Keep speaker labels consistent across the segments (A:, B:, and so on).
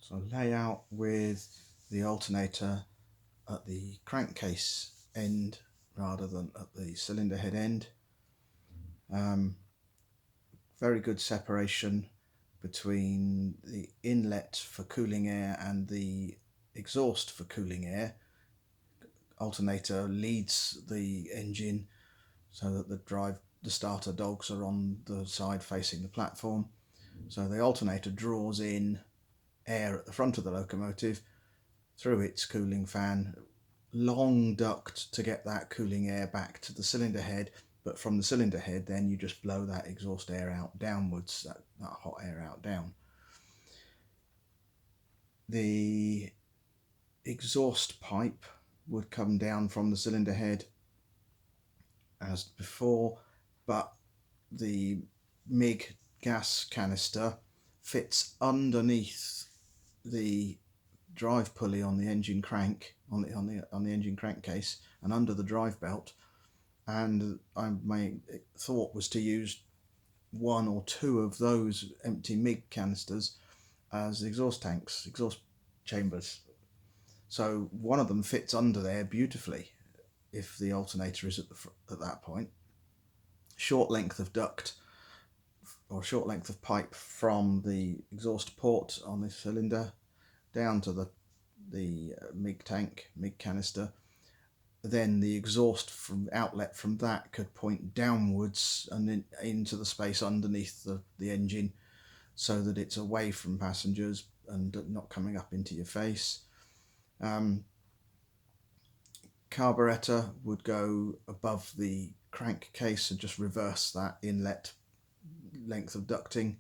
A: So layout with the alternator at the crankcase end rather than at the cylinder head end. Very good separation between the inlet for cooling air and the exhaust for cooling air. Alternator leads the engine so that the starter dogs are on the side facing the platform. So the alternator draws in air at the front of the locomotive through its cooling fan, long duct to get that cooling air back to the cylinder head, but from the cylinder head then you just blow that exhaust air out downwards, that hot air out down. The exhaust pipe would come down from the cylinder head as before, but the MIG gas canister fits underneath the drive pulley on the engine crank, on the engine crankcase, and under the drive belt. And my thought was to use one or two of those empty MIG canisters as exhaust tanks, exhaust chambers. So one of them fits under there beautifully if the alternator is at that point. Short length of duct or short length of pipe from the exhaust port on the cylinder down to the MIG tank, MIG canister. Then the exhaust from outlet from that could point downwards and then into the space underneath the engine, so that it's away from passengers and not coming up into your face. Carburetor would go above the crankcase and just reverse that inlet length of ducting.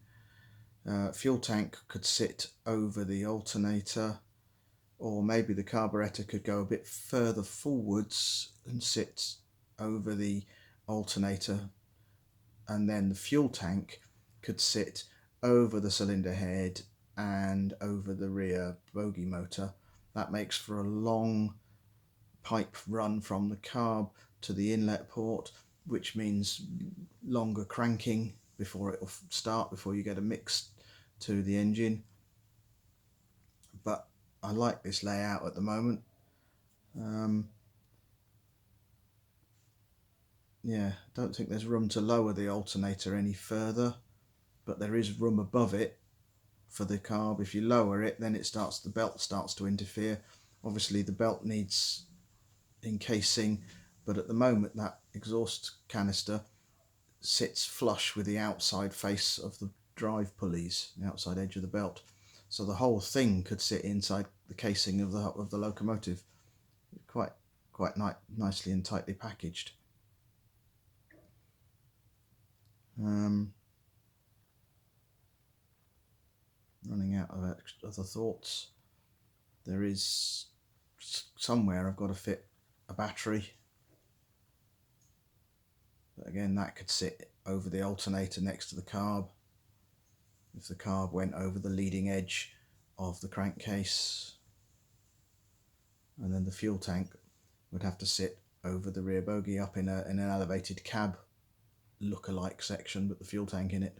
A: Fuel tank could sit over the alternator, or maybe the carburetor could go a bit further forwards and sit over the alternator, and then the fuel tank could sit over the cylinder head and over the rear bogie motor. That makes for a long pipe run from the carb to the inlet port, which means longer cranking before it will start, before you get a mix to the engine. But I like this layout at the moment. Yeah, don't think there's room to lower the alternator any further, but there is room above it for the carb. If you lower it, then the belt starts to interfere. Obviously the belt needs encasing, but at the moment that exhaust canister sits flush with the outside face of the drive pulleys, the outside edge of the belt. So the whole thing could sit inside the casing of the locomotive. Quite nicely and tightly packaged. Running out of other thoughts. There is somewhere I've got to fit a battery, but again that could sit over the alternator next to the carb if the carb went over the leading edge of the crankcase, and then the fuel tank would have to sit over the rear bogie up in an elevated cab look-alike section, but the fuel tank in it.